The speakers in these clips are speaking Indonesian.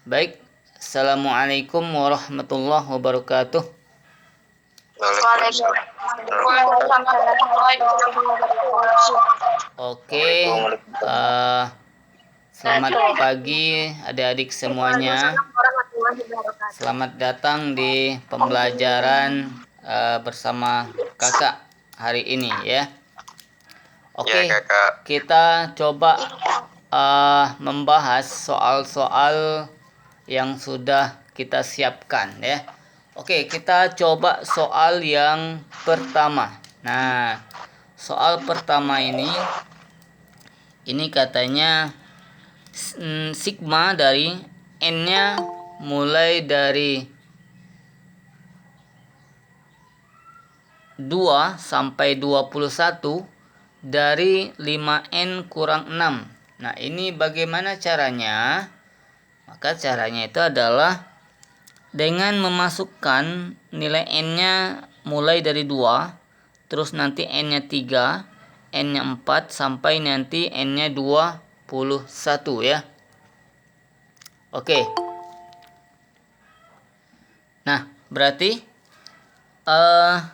Baik. Assalamualaikum warahmatullahi wabarakatuh. Oke. Selamat pagi adik-adik semuanya. Selamat datang di pembelajaran bersama kakak hari ini ya. Oke, kita coba membahas soal-soal yang sudah kita siapkan ya. Oke, kita coba soal yang pertama. Nah, soal pertama ini katanya sigma dari n-nya mulai dari 2 sampai 21 dari 5n kurang 6. Nah, ini bagaimana caranya? Maka caranya itu adalah dengan memasukkan nilai n-nya mulai dari 2, terus nanti n-nya 3, n-nya 4, sampai nanti n-nya 21 ya. Oke. Nah, berarti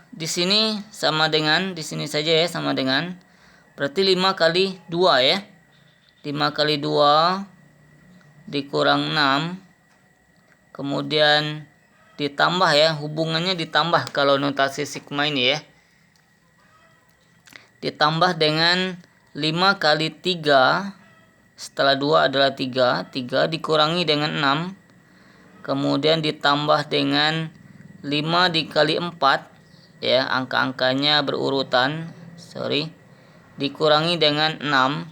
di sini sama dengan, di sini saja ya, sama dengan, berarti 5 kali 2 ya. 5 kali 2 dikurang 6, kemudian ditambah ya, hubungannya ditambah kalau notasi sigma ini ya. Ditambah dengan 5 kali 3, setelah 2 adalah 3, 3 dikurangi dengan 6, kemudian ditambah dengan 5 dikali 4 ya, angka-angkanya berurutan, dikurangi dengan 6,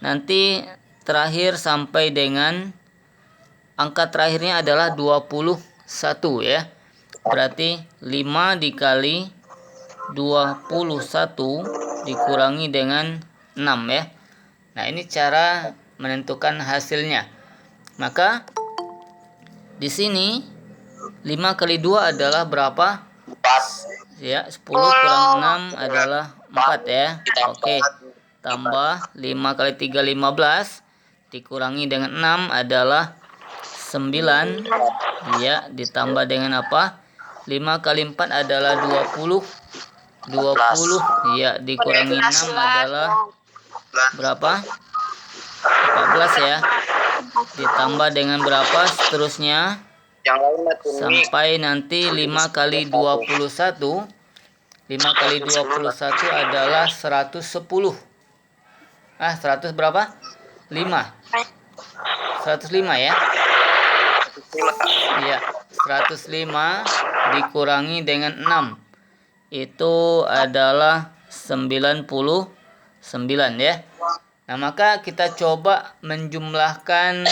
nanti terakhir sampai dengan angka terakhirnya adalah 21 ya. Berarti 5 dikali 21 dikurangi dengan 6 ya. Nah, ini cara menentukan hasilnya. Maka di sini 5 kali 2 adalah berapa? 4. Ya, 10 kurang 6 adalah 4 ya. Oke. Tambah 5 kali 3 15 dikurangi dengan 6 adalah 9. Ya, ditambah dengan apa? 5 kali 4 adalah 20. 20 ya, dikurangi 6 adalah berapa? 14 ya. Ditambah dengan berapa seterusnya? Sampai nanti 5 kali 21. 5 kali 21 adalah 110. 100 berapa? 5. 105 ya. Iya, 105 dikurangi dengan 6. Itu adalah 99 ya. Nah, maka kita coba menjumlahkan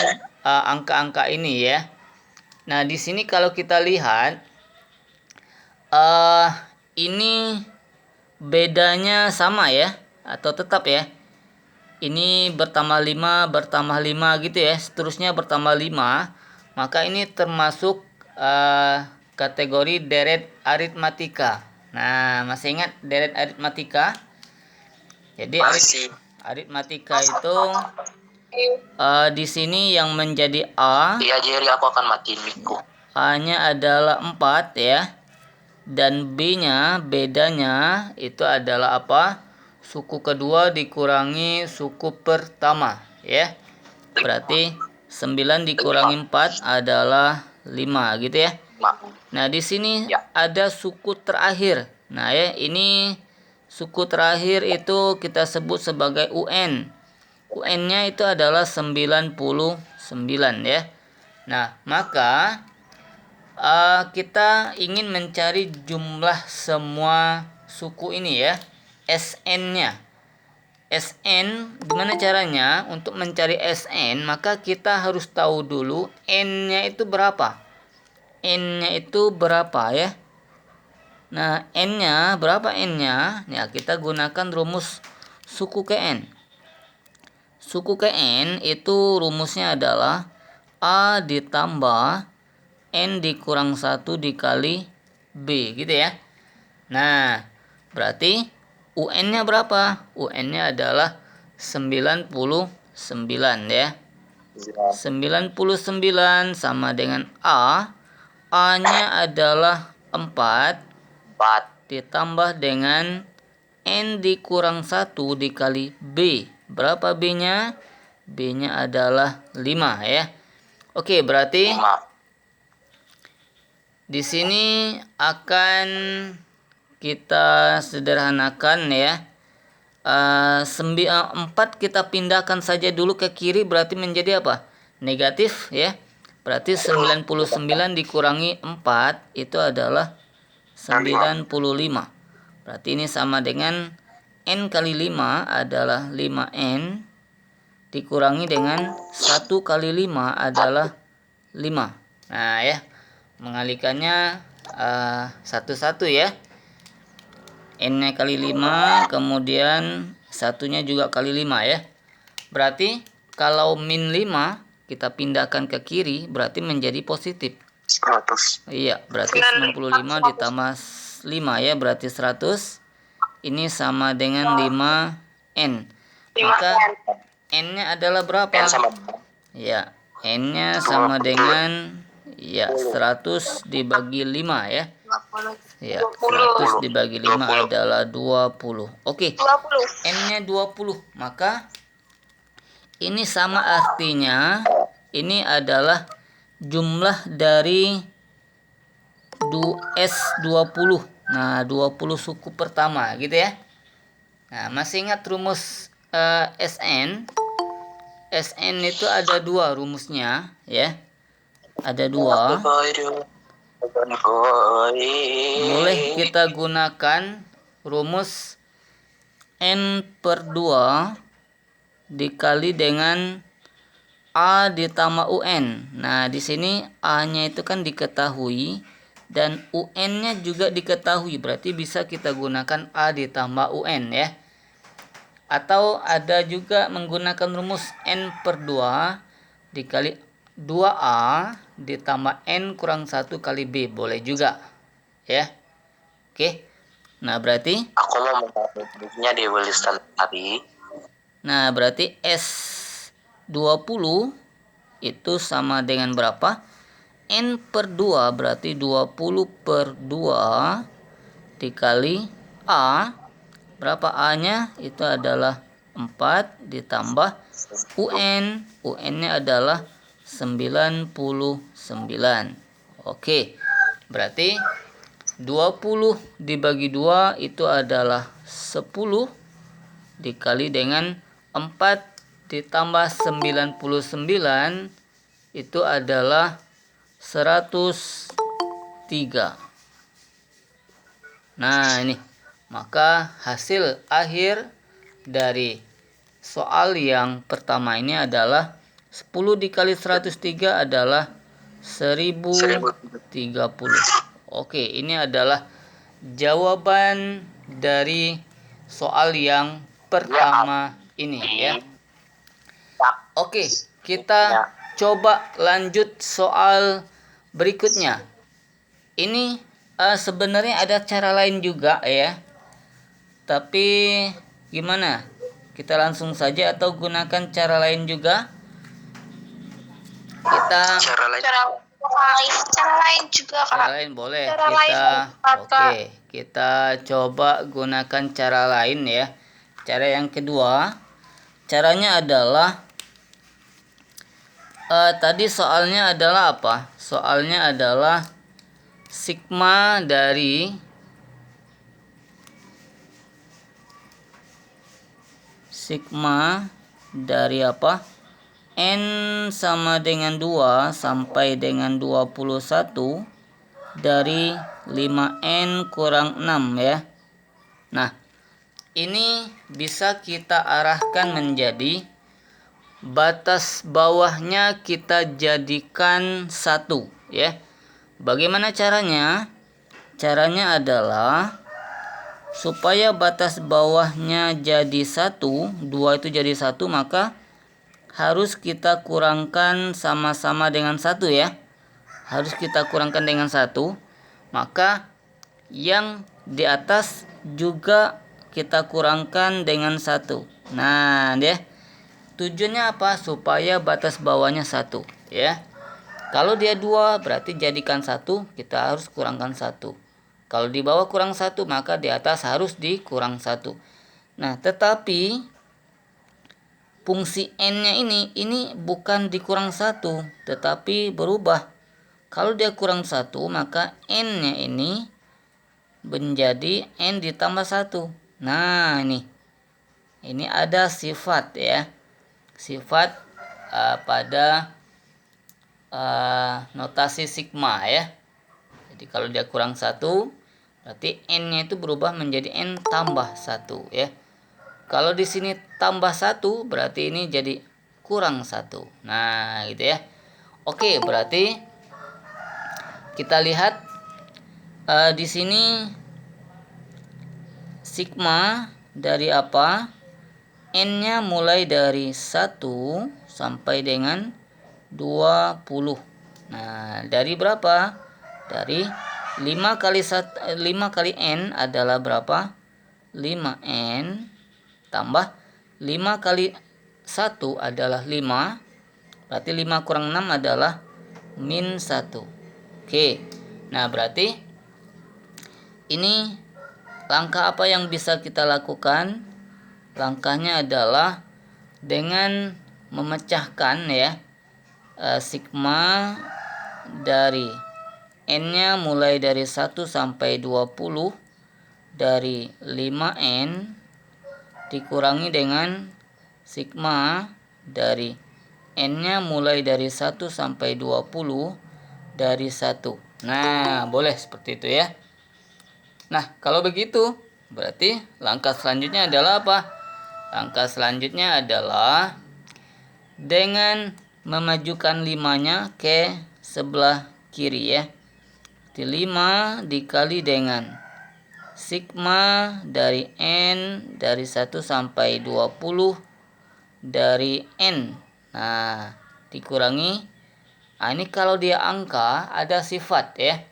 angka-angka ini ya. Nah, di sini kalau kita lihat ini bedanya sama ya, atau tetap ya. Ini bertambah 5, bertambah 5 gitu ya, seterusnya bertambah 5. Maka ini termasuk kategori deret aritmatika. Nah, masih ingat deret aritmatika? Jadi aritmatika itu di sini yang menjadi A. Iya, Jerry, aku akan matiin mic-ku. A-nya adalah 4 ya. Dan B-nya, bedanya itu adalah apa? Suku kedua dikurangi suku pertama ya. Berarti 9 dikurangi 4 adalah 5 gitu ya. Nah, di sini ada suku terakhir. Nah ya, ini suku terakhir itu kita sebut sebagai UN. UN-nya itu adalah 99 ya. Nah, maka kita ingin mencari jumlah semua suku ini ya, SN-nya. SN, gimana caranya untuk mencari SN? Maka kita harus tahu dulu N-nya itu berapa. N-nya itu berapa ya. Nah, N-nya berapa N-nya? Ya, kita gunakan rumus suku ke N. Suku ke N itu rumusnya adalah A ditambah N dikurang 1 dikali B gitu ya. Nah, berarti UN-nya berapa? UN-nya adalah 99 ya. 99 sama dengan A. A-nya adalah 4 ditambah dengan N dikurang 1 dikali B. Berapa B-nya? B-nya adalah 5 ya. Oke, berarti di sini akan kita sederhanakan ya. 4 kita pindahkan saja dulu ke kiri, berarti menjadi apa? Negatif ya. Berarti 99 dikurangi 4 itu adalah 95. Berarti ini sama dengan N kali 5 adalah 5N dikurangi dengan 1 kali 5 adalah 5. Nah ya, mengalihkannya satu-satu ya. N-nya kali 5, kemudian satunya juga kali 5 ya. Berarti kalau min 5 kita pindahkan ke kiri berarti menjadi positif. 100. Iya, berarti 95 ditambah 5 ya, berarti 100. Ini sama dengan 5N. Maka N-nya adalah berapa? N sama Ya, N-nya sama dengan ya 100 dibagi 5 ya. Ya, 100 dibagi 5 adalah 20. Oke. N-nya 20. Maka ini sama artinya ini adalah jumlah dari S20. Nah, 20 suku pertama gitu ya. Nah, masih ingat rumus SN? SN itu ada 2 rumusnya ya. Ada 2. Boleh kita gunakan rumus N per 2 dikali dengan A ditambah UN. Nah, di sini A-nya itu kan diketahui dan UN-nya juga diketahui. Berarti bisa kita gunakan A ditambah UN ya. Atau ada juga menggunakan rumus N per 2 dikali 2A ditambah N kurang 1 kali B. Boleh juga ya. Oke. Nah, berarti Aku mau membuatnya di tulisan tadi. nah, berarti S20 itu sama dengan berapa? N per 2 berarti 20 per 2 dikali A. Berapa A-nya? Itu adalah 4 ditambah UN. UN-nya adalah 99. Oke. Berarti 20 dibagi 2 itu adalah 10 dikali dengan 4 ditambah 99 itu adalah 103. Nah, ini. Maka hasil akhir dari soal yang pertama ini adalah 10 dikali 103 adalah 1030. Oke, ini adalah jawaban dari soal yang pertama ini ya. Oke, kita coba lanjut soal berikutnya. Ini sebenarnya ada cara lain juga ya. Tapi gimana? Kita langsung saja atau gunakan cara lain juga? Kita Cara lain juga, Kak. cara lain boleh. Cara lain, Kak. Oke, kita coba gunakan cara lain ya. Cara yang kedua, caranya adalah tadi soalnya adalah apa? Soalnya adalah sigma dari apa? N sama dengan 2 sampai dengan 21 dari 5N kurang 6 ya. Nah, ini bisa kita arahkan menjadi batas bawahnya kita jadikan 1 ya. Bagaimana caranya? Caranya adalah supaya batas bawahnya jadi 1, 2 itu jadi 1, maka harus kita kurangkan sama-sama dengan 1 ya. Harus kita kurangkan dengan 1. Maka yang di atas juga kita kurangkan dengan 1. Nah, deh. tujuannya apa? Supaya batas bawahnya 1 ya. Kalau dia 2 berarti jadikan 1, kita harus kurangkan 1. Kalau di bawah kurang 1 maka di atas harus dikurang 1. Nah, tetapi fungsi n-nya ini bukan dikurang 1, tetapi berubah. Kalau dia kurang 1 maka n-nya ini menjadi n ditambah 1. Nah, ini ada sifat ya. Sifat pada notasi sigma ya. Jadi kalau dia kurang 1 berarti n-nya itu berubah menjadi n tambah 1 ya. Kalau di sini tambah 1 berarti ini jadi kurang 1. Nah, gitu ya. Oke, berarti kita lihat di sini sigma dari apa? N-nya mulai dari 1 sampai dengan 20. Nah, dari berapa? Dari 5 kali N adalah berapa? 5N tambah 5 kali 1 adalah 5. Berarti 5 kurang 6 adalah min 1. Oke. Nah, berarti ini langkah apa yang bisa kita lakukan? Langkahnya adalah dengan memecahkan ya sigma dari n-nya mulai dari 1 sampai 20 dari 5n dikurangi dengan sigma dari n-nya mulai dari 1 sampai 20 dari 1. Nah, boleh seperti itu ya. Nah, kalau begitu berarti langkah selanjutnya adalah apa? Langkah selanjutnya adalah dengan memajukan 5-nya ke sebelah kiri ya. Jadi 5 dikali dengan sigma dari n dari 1 sampai 20 dari n. Nah, dikurangi. Nah, ini kalau dia angka ada sifat ya.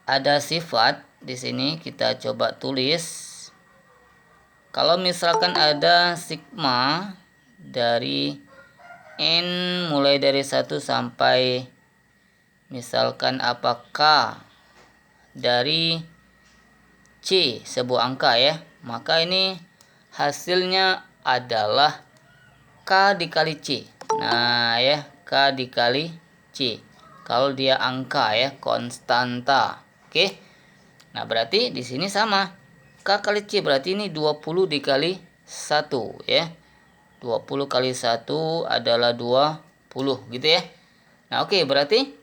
Ada sifat di sini kita coba tulis. Kalau misalkan ada sigma dari n mulai dari 1 sampai misalkan apakah dari C sebuah angka ya, maka ini hasilnya adalah K dikali C. Nah ya, K dikali C. Kalau dia angka ya, konstanta. Oke. Nah, berarti di sini sama. K kali C berarti ini 20 dikali 1 ya. 20 kali 1 adalah 20 gitu ya. Nah, oke, berarti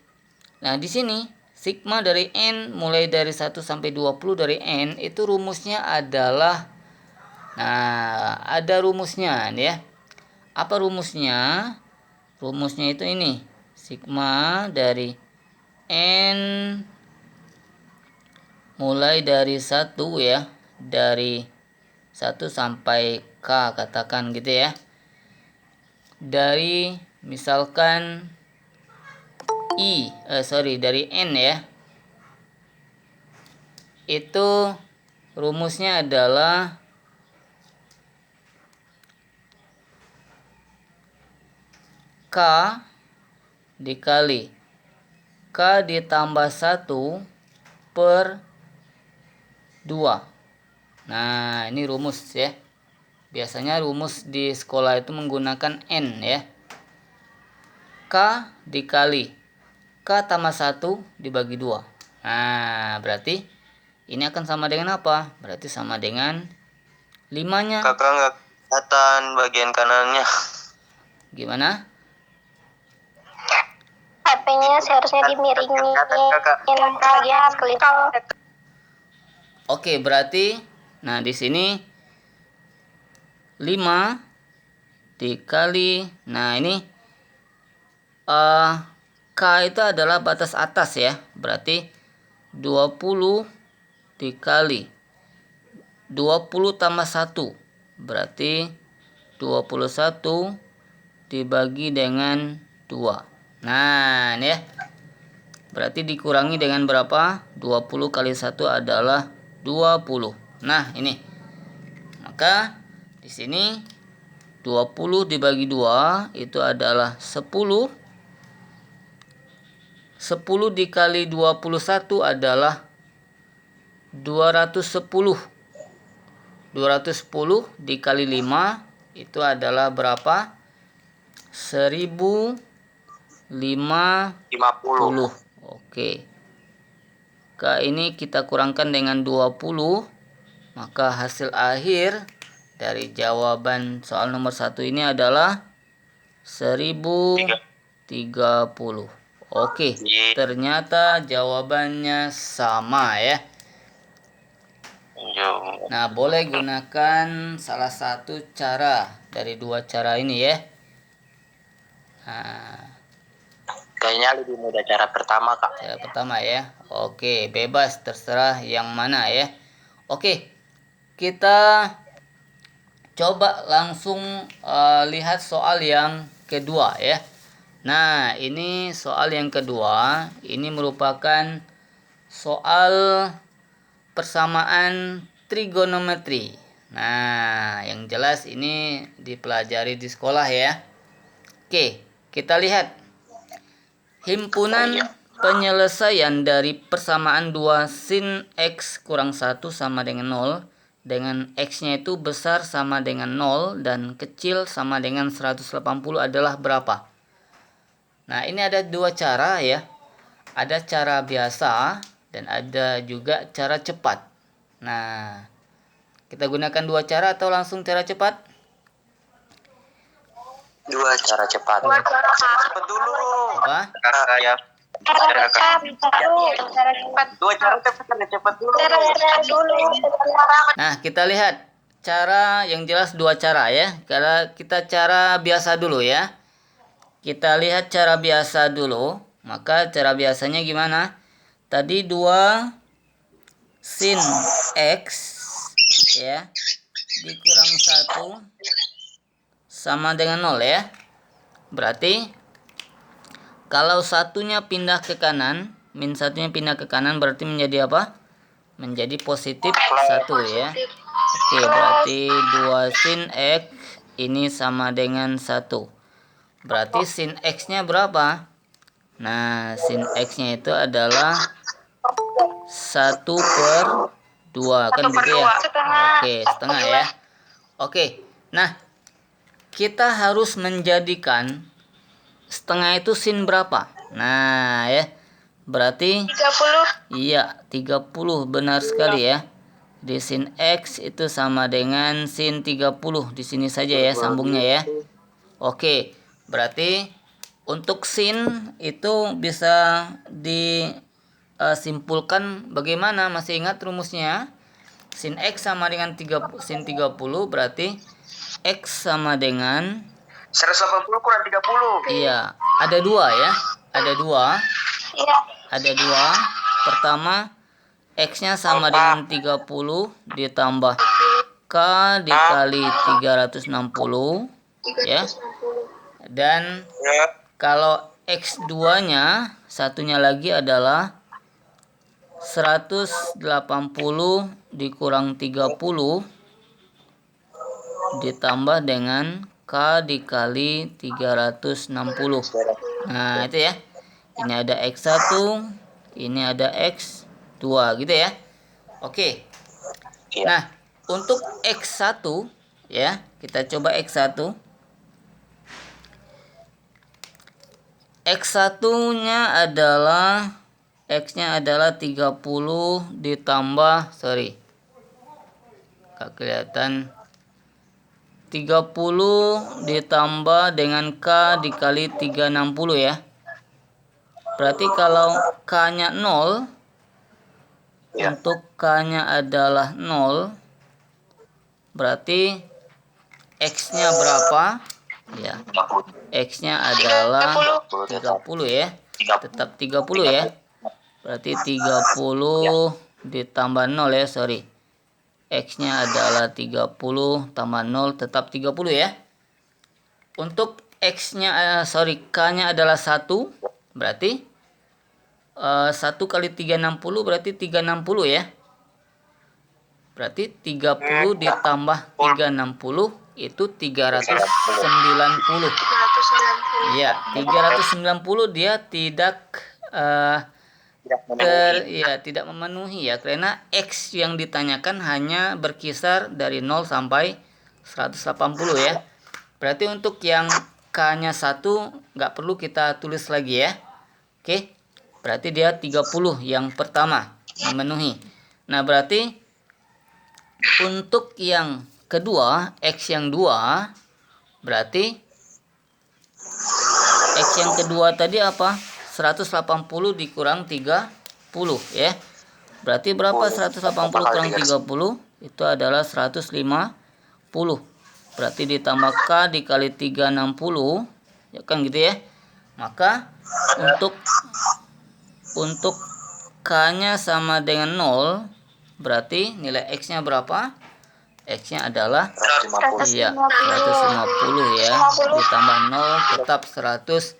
di sini sigma dari n mulai dari 1 sampai 20 dari n itu rumusnya adalah ada rumusnya ya. Apa rumusnya? Rumusnya itu ini. Sigma dari n mulai dari 1 ya, dari 1 sampai K katakan gitu ya. Dari misalkan dari N ya. Itu rumusnya adalah K dikali K ditambah 1 per 2. Nah, ini rumus ya. Biasanya rumus di sekolah itu menggunakan N ya. K dikali K tambah 1 dibagi 2. Nah, berarti ini akan sama dengan apa? Berarti sama dengan 5-nya. Kakak nggak kelihatan bagian kanannya. Gimana? HP-nya seharusnya dimiringin bagian kelihatan. Oke, berarti di sini 5 dikali ini K itu adalah batas atas ya. Berarti 20 dikali 20 tambah 1 berarti 21 dibagi dengan 2. Nah, ini ya. Berarti dikurangi dengan berapa? 20 kali 1 adalah 20. Nah, ini. Maka di sini 20 dibagi 2 itu adalah 10. 10 dikali 21 adalah 210. 210 dikali 5 itu adalah berapa? 1050. Oke. Ini kita kurangkan dengan 20, maka hasil akhir dari jawaban soal nomor 1 ini adalah 1030. Oke, ternyata jawabannya sama ya. Nah, boleh gunakan salah satu cara dari dua cara ini ya. Nah, Kayaknya lebih mudah cara pertama, Kak. cara pertama ya. Oke, bebas terserah yang mana ya. Oke, kita coba langsung lihat soal yang kedua ya. Nah, ini soal yang kedua. Ini merupakan soal persamaan trigonometri. Nah, yang jelas ini dipelajari di sekolah ya. Oke, kita lihat. Himpunan penyelesaian dari persamaan 2 sin x kurang 1 sama dengan 0 dengan x-nya itu besar sama dengan 0 dan kecil sama dengan 180 adalah berapa? Nah, ini ada dua cara ya. Ada cara biasa dan ada juga cara cepat. Nah, kita gunakan dua cara atau langsung cara cepat? Dua cara cepat. Cepat dulu. Apa? Ya. Cara cepat. Dua cara cepat dulu. Nah, kita lihat cara yang jelas dua cara ya. Kalau kita cara biasa dulu ya. Kita lihat cara biasa dulu. Maka cara biasanya gimana? Tadi 2 sin x ya dikurang 1 sama dengan 0 ya. Berarti kalau satunya pindah ke kanan, min satunya pindah ke kanan berarti menjadi apa? Menjadi positif 1 ya. Oke, berarti 2 sin x ini sama dengan 1. Berarti sin x-nya berapa? Nah, sin x-nya itu adalah 1/2 kan gitu ya. Oke, setengah ya. Oke. Nah, kita harus menjadikan setengah itu sin berapa? Nah, ya. Berarti 30. iya, 30 benar sekali ya. Di sin x itu sama dengan sin 30. Di sini saja ya sambungnya ya. Oke, berarti untuk sin itu bisa disimpulkan bagaimana? Masih ingat rumusnya? Sin x sama dengan sin 30 berarti x sama dengan 180 kurang 30. iya, ada dua ya. Ada dua. Iya. Ada dua. Pertama, x-nya sama dengan 30 ditambah k dikali 360 ya. Dan kalau x2-nya satunya lagi adalah 180 dikurang 30 ditambah dengan k dikali 360. Nah, itu ya. Ini ada x1, ini ada x2 gitu ya. Oke. Nah, untuk x1 ya, kita coba x1. X1-nya adalah x-nya adalah 30 ditambah Gak kelihatan. 30 ditambah dengan k dikali 360 ya. Berarti kalau k-nya 0, untuk k-nya adalah 0, berarti x-nya berapa? Ya. X-nya adalah 30 ya. Tetap 30 ya. Berarti 30 ditambah 0 ya, X-nya adalah 30 tambah 0 tetap 30 ya. Untuk X-nya K-nya adalah 1. Berarti 1 kali 360 berarti 360 ya. Berarti 30 ditambah 360 itu 390. 390. Ya, 390 dia tidak tidak memenuhi ya, karena X yang ditanyakan hanya berkisar dari 0 sampai 180 ya. Berarti untuk yang K-nya 1 nggak perlu kita tulis lagi ya. Oke, berarti dia 30 yang pertama memenuhi. Nah, berarti untuk yang kedua, X yang 2, berarti X yang kedua tadi apa? 180 dikurang 30 ya. Berarti berapa 180 kurang 30? Itu adalah 150. Berarti ditambah K dikali 360, ya kan gitu ya. Maka untuk K-nya sama dengan 0, berarti nilai X-nya berapa? X-nya adalah 150. iya, 150 ya. Ditambah 0 tetap 150.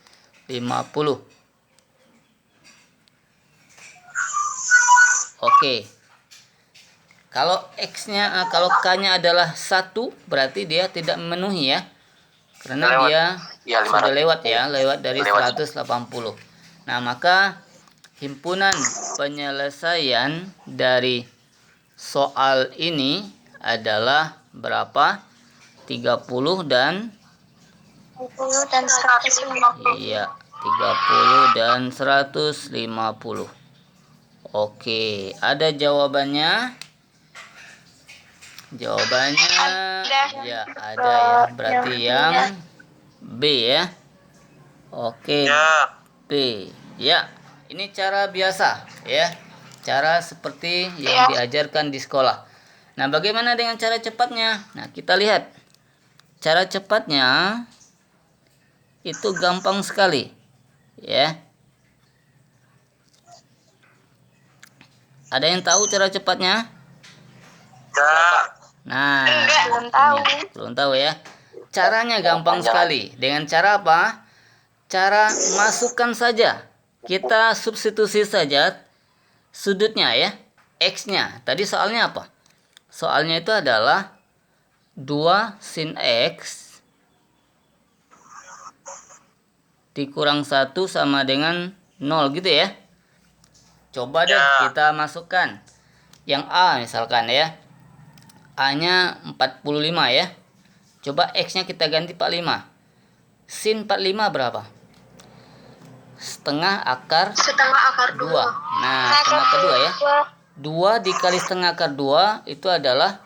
Oke. Kalau kalau K-nya adalah 1, berarti dia tidak memenuhi ya. Karena dia sudah lewat ya, lewat dari 180. Nah, maka himpunan penyelesaian dari soal ini adalah berapa? 30 dan 150. iya, 30 dan 150. Oke, ada jawabannya? Jawabannya ya ada ya. Berarti yang B ya. Oke, B. Ya, ini cara biasa ya. Cara seperti yang diajarkan di sekolah. Nah, bagaimana dengan cara cepatnya? Nah, kita lihat. Cara cepatnya itu gampang sekali. Ya. Ada yang tahu cara cepatnya? Nah, belum tahu ya. Caranya gampang sekali. Dengan cara apa? Cara masukkan saja. Kita substitusi saja sudutnya ya. X-nya. Tadi soalnya apa? Soalnya itu adalah 2 sin X dikurang 1 sama dengan 0 gitu ya. Coba deh kita masukkan. Yang A misalkan ya. A-nya 45 ya. Coba X-nya kita ganti 45. Sin 45 berapa? Setengah akar 2. Nah, setengah akar 2 ya. 2 dikali setengah akar 2 itu adalah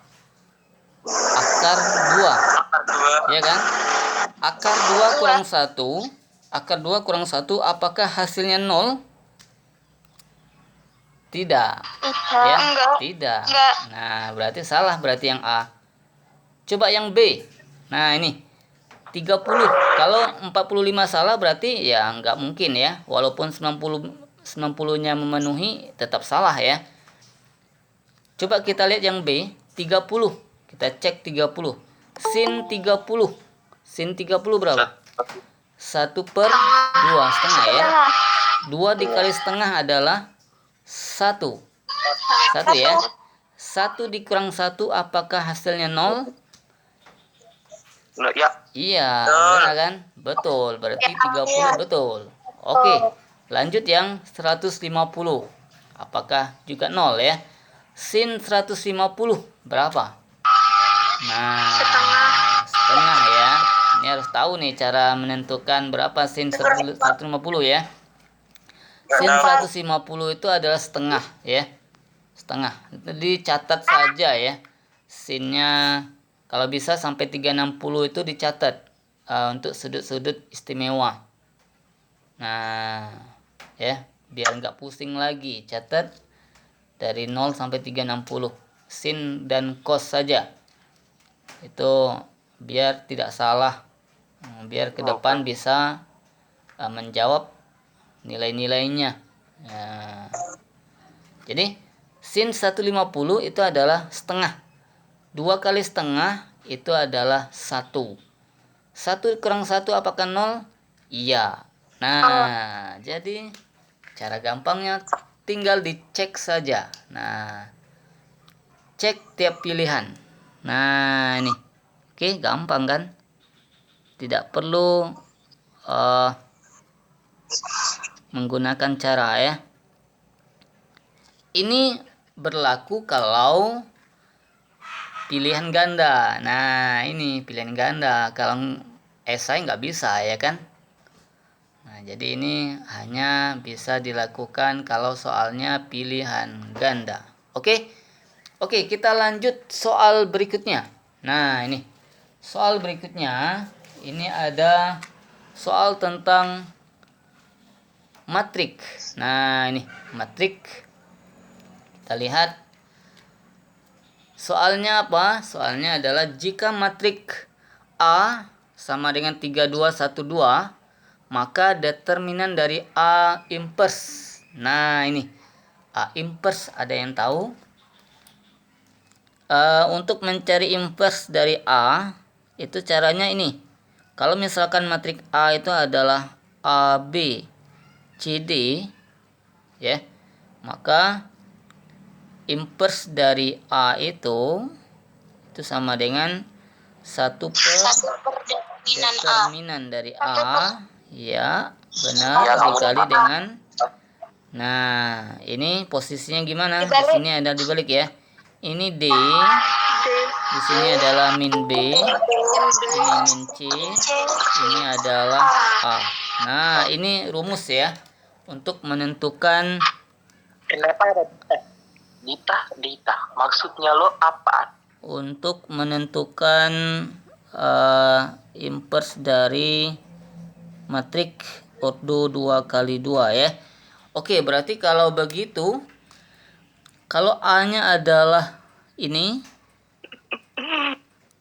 akar 2. Ya kan? Akar 2 kurang 1. Akar 2 kurang 1 apakah hasilnya 0? Tidak. Ya, tidak. Nah, berarti salah berarti yang A. Coba yang B. Nah, ini 30. Kalau 45 salah berarti ya nggak mungkin ya. Walaupun 90-nya memenuhi tetap salah ya. Coba kita lihat yang B, 30. Kita cek 30. Sin 30. Sin 30 berapa? 1/2 setengah ya. 2 dikali setengah adalah 1 ya. 1 dikurang 1 apakah hasilnya 0? Ya. Iya, benar kan? Betul, berarti 30 betul. Oke, lanjut yang 150. Apakah juga 0 ya? Sin 150 berapa? Nah, setengah ya. Ini harus tahu nih cara menentukan berapa sin 150 ya. Sin 150 itu adalah setengah ya. Setengah. Dicatat saja ya. Sinnya kalau bisa sampai 360 itu dicatat untuk sudut-sudut istimewa. Nah, ya, biar nggak pusing lagi. Catat dari 0 sampai 360. Sin dan cos saja. Itu biar tidak salah. Biar ke depan bisa menjawab nilai-nilainya. Nah, jadi sin 150 itu adalah setengah. 2 kali setengah itu adalah 1. 1 kurang 1 apakah 0? Iya. Nah, jadi cara gampangnya tinggal dicek saja. Nah, cek tiap pilihan. Nah, ini Oke, gampang kan? Tidak perlu menggunakan cara ya. Ini berlaku kalau pilihan ganda. Nah, ini pilihan ganda. Kalau esai nggak bisa ya kan? Nah, jadi ini hanya bisa dilakukan kalau soalnya pilihan ganda. Oke? Oke, kita lanjut soal berikutnya. Nah, ini. Soal berikutnya, ini ada soal tentang matrik. Nah, ini matrik. Kita lihat soalnya apa? Soalnya adalah jika matrik A sama dengan 3212, maka determinan dari A inverse. Nah, ini A inverse ada yang tahu? Untuk mencari inverse dari A, itu caranya ini. Kalau misalkan matrik A itu adalah AB, CD, ya, maka inverse dari A itu sama dengan 1 per determinan dari A, ya benar, dikali dengan, nah ini posisinya gimana? Di sini ada dibalik ya. Ini D, di sini adalah min B, ini min C, ini adalah A. Nah, ini rumus ya untuk menentukan. Dita, maksudnya lo apa? Untuk menentukan inverse dari matrik ordo 2 kali 2 ya. Oke, berarti kalau begitu, kalau A-nya adalah ini,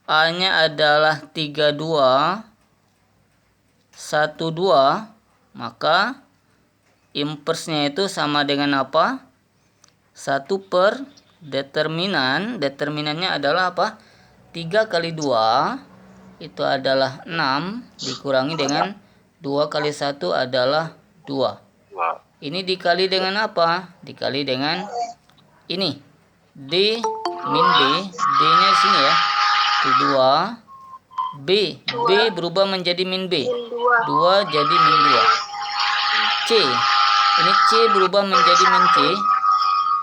A-nya adalah 32 12, maka inverse-nya itu sama dengan apa? 1 per determinan. Determinannya adalah apa? 3 kali 2 itu adalah 6 dikurangi dengan 2 kali 1 adalah 2. Ini dikali dengan apa? Dikali dengan ini. D min B. D-nya di sini ya. Itu 2. B berubah menjadi min B. 2 jadi min 2. C. Ini C berubah menjadi min C.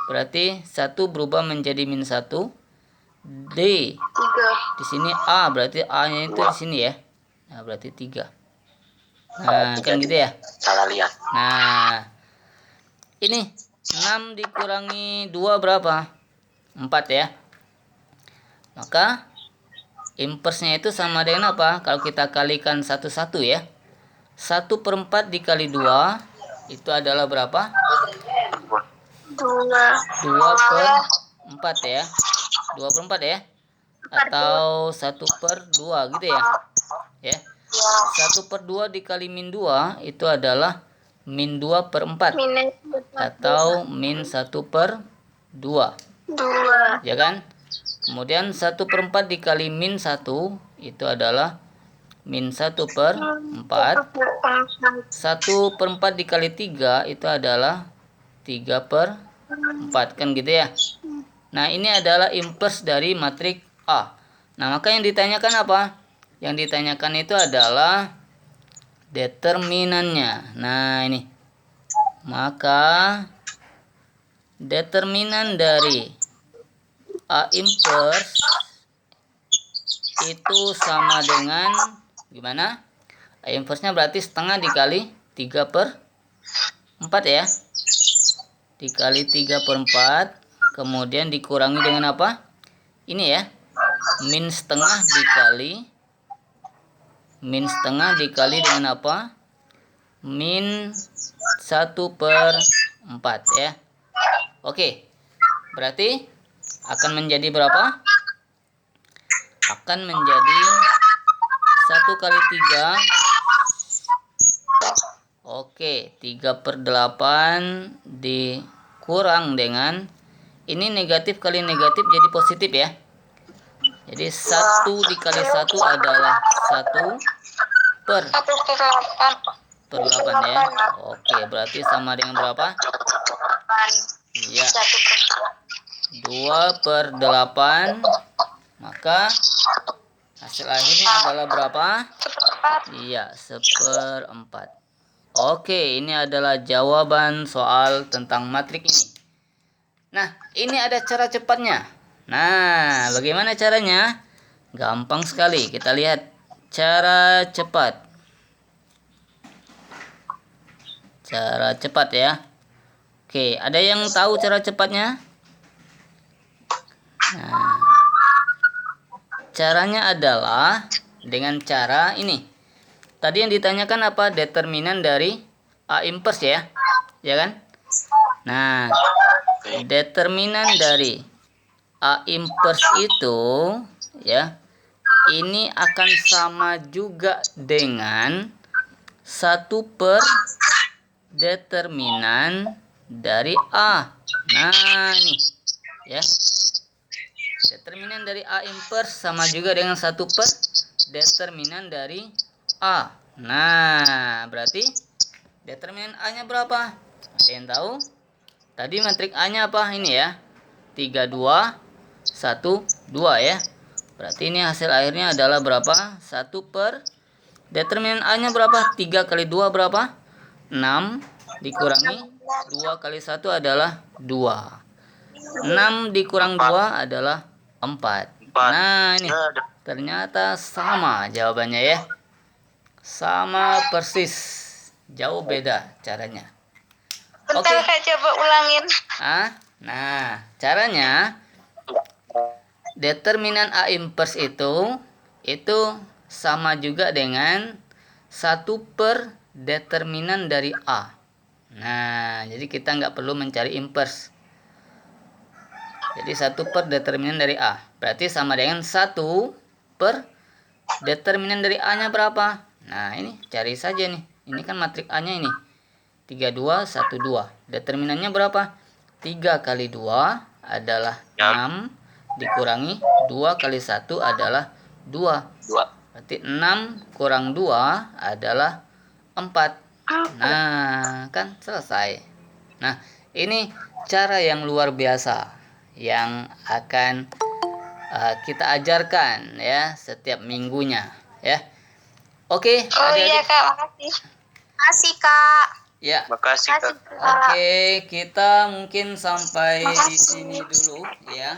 Berarti 1 berubah menjadi min 1. D. Di sini A, berarti A-nya itu di sini ya. Nah, berarti 3. Nah, kan gitu ya. Salah lihat. Nah, ini 6 dikurangi 2 berapa? 4 ya. Maka inverse-nya itu sama dengan apa? Kalau kita kalikan satu-satu ya. 1 per 4 dikali 2 itu adalah berapa? 2 per 4 ya. 2 per 4 ya. Atau 1 per 2 gitu ya. Ya. 1 per 2 dikali min 2 itu adalah min 2 per 4. Atau min 1 per 2. Ya kan? Kemudian 1 per 4 dikali min 1 itu adalah min 1 per 4. 1 per 4 dikali 3 itu adalah 3 per 4. Kan gitu ya. Nah, ini adalah inverse dari matrik A. Nah, maka yang ditanyakan apa? Yang ditanyakan itu adalah determinannya. Nah, ini. Maka determinan dari A inverse itu sama dengan gimana? A inverse-nya berarti setengah dikali 3 per 4 ya. Dikali 3 per 4. Kemudian dikurangi dengan apa? Ini ya. Min setengah dikali dengan apa? Min 1 per 4 ya. Oke. Berarti akan menjadi berapa? Akan menjadi 1 kali 3. Oke, 3 per 8 dikurang dengan ini negatif kali negatif jadi positif ya. Jadi 1 dikali 1 adalah 1 per 8 ya. Oke, berarti sama dengan berapa? Iya. 2 per 8. Maka Hasil akhirnya adalah berapa? Iya, 1/4. Oke, ini adalah jawaban soal tentang matrik ini. Nah, ini ada cara cepatnya. Nah, bagaimana caranya? Gampang sekali. Kita lihat cara cepat. Cara cepat ya. Oke, ada yang tahu cara cepatnya? Nah, caranya adalah dengan cara ini. Tadi yang ditanyakan apa? Determinan dari A inverse ya. Ya kan? Nah, determinan dari A inverse itu ya, ini akan sama juga dengan 1 per determinan dari A. Nah, nih ya. Determinan dari A inverse sama juga dengan 1 per determinan dari A. Nah, berarti determinan A-nya berapa? Ada yang tahu? Tadi matrik A-nya apa? Ini ya. 3, 2, 1, 2 ya. Berarti ini hasil akhirnya adalah berapa? 1 per determinan A-nya berapa? 3 kali 2 berapa? 6 dikurangi 2 kali 1 adalah 2. 6 dikurang 2 adalah 4. Nah, ini ternyata sama jawabannya ya. Sama persis. Jauh beda caranya. Bentar Oke. Kak, coba ulangin. Nah, caranya determinan A inverse itu sama juga dengan 1 per determinan dari A. Nah, jadi kita nggak perlu mencari inverse. Jadi 1 per determinan dari A. Berarti sama dengan 1 per determinan dari A-nya berapa? Nah, ini cari saja nih. Ini kan matrik A-nya ini. 3, 2, 1, 2. Determinannya berapa? 3 kali 2 adalah 6. Dikurangi 2 kali 1 adalah 2. Berarti 6 kurang 2 adalah 4. Nah, kan selesai. Nah, ini cara yang luar biasa yang akan kita ajarkan ya setiap minggunya ya. Oke, Oh iya Kak, makasih. Makasih Kak. Ya. Makasih Kak. Oke, kita mungkin sampai di sini dulu ya.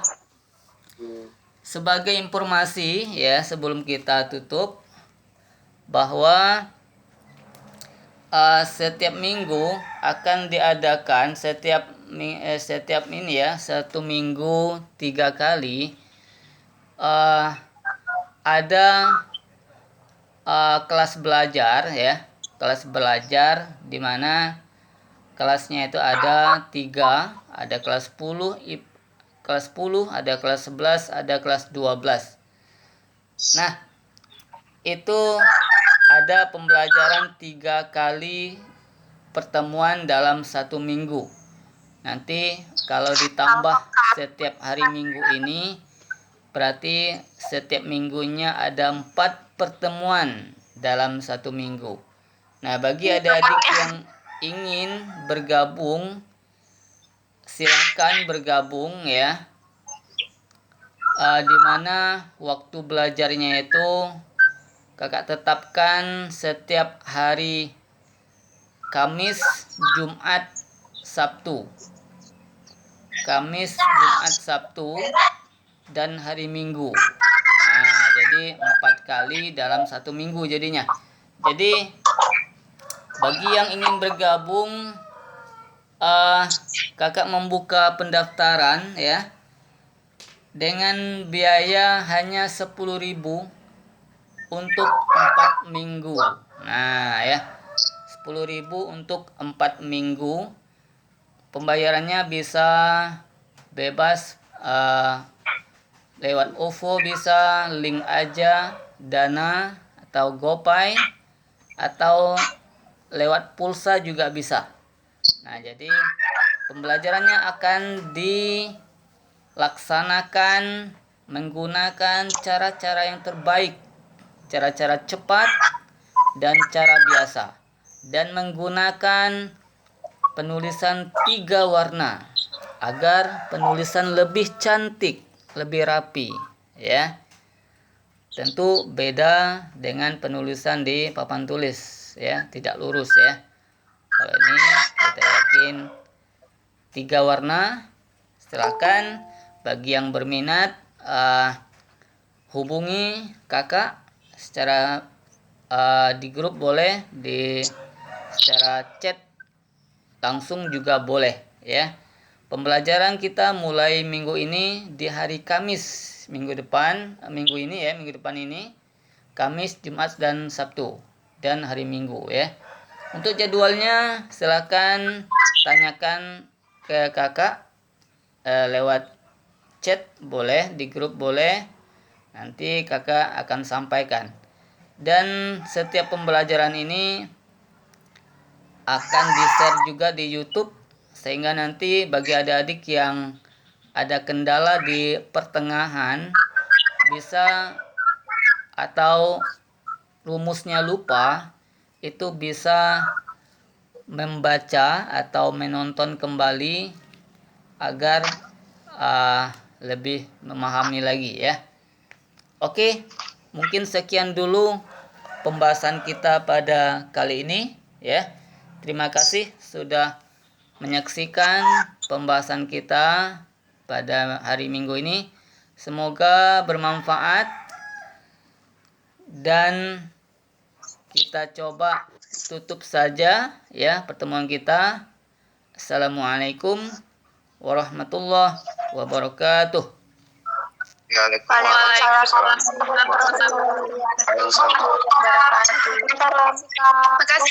Sebagai informasi ya sebelum kita tutup bahwa setiap minggu akan diadakan setiap ini ya 1 minggu 3 kali ada kelas belajar ya, kelas belajar di mana kelasnya itu ada 3, ada kelas 10, ada kelas 11, ada kelas 12. Nah, itu ada pembelajaran 3 kali pertemuan dalam 1 minggu. Nanti kalau ditambah setiap hari minggu ini, berarti setiap minggunya ada 4 pertemuan dalam 1 minggu. Nah, bagi adik-adik yang ingin bergabung, silakan bergabung ya. Di mana waktu belajarnya itu kakak tetapkan setiap hari Kamis, Jumat, Sabtu. Kamis, Jumat, Sabtu, dan hari Minggu. Nah, jadi 4 kali dalam 1 minggu jadinya. Jadi bagi yang ingin bergabung, kakak membuka pendaftaran ya dengan biaya hanya 10.000 untuk 4 minggu. Nah ya, 10.000 untuk 4 minggu. Pembayarannya bisa bebas lewat OVO, bisa link aja, Dana atau GoPay, atau lewat pulsa juga bisa. Nah, jadi pembelajarannya akan dilaksanakan menggunakan cara-cara yang terbaik, cara-cara cepat dan cara biasa, dan menggunakan penulisan 3 warna agar penulisan lebih cantik, lebih rapi ya. Tentu beda dengan penulisan di papan tulis ya, tidak lurus ya. Kalau ini kita yakin 3 warna. Silakan bagi yang berminat hubungi kakak secara di grup boleh, secara chat langsung juga boleh ya. Pembelajaran kita mulai minggu ini di hari Kamis minggu depan ini Kamis, Jumat dan Sabtu dan hari Minggu ya. Untuk jadwalnya silakan tanyakan ke kakak lewat chat boleh, di grup boleh. Nanti kakak akan sampaikan. Dan setiap pembelajaran ini akan di-share juga di YouTube sehingga nanti bagi adik-adik yang ada kendala di pertengahan bisa atau rumusnya lupa, itu bisa membaca atau menonton kembali agar lebih memahami lagi ya. Oke, mungkin sekian dulu pembahasan kita pada kali ini ya. Terima kasih sudah menyaksikan pembahasan kita pada hari Minggu ini. Semoga bermanfaat dan kita coba tutup saja ya pertemuan kita. Assalamualaikum warahmatullahi wabarakatuh. Waalaikumsalam warahmatullahi wabarakatuh. Terima kasih, Kak.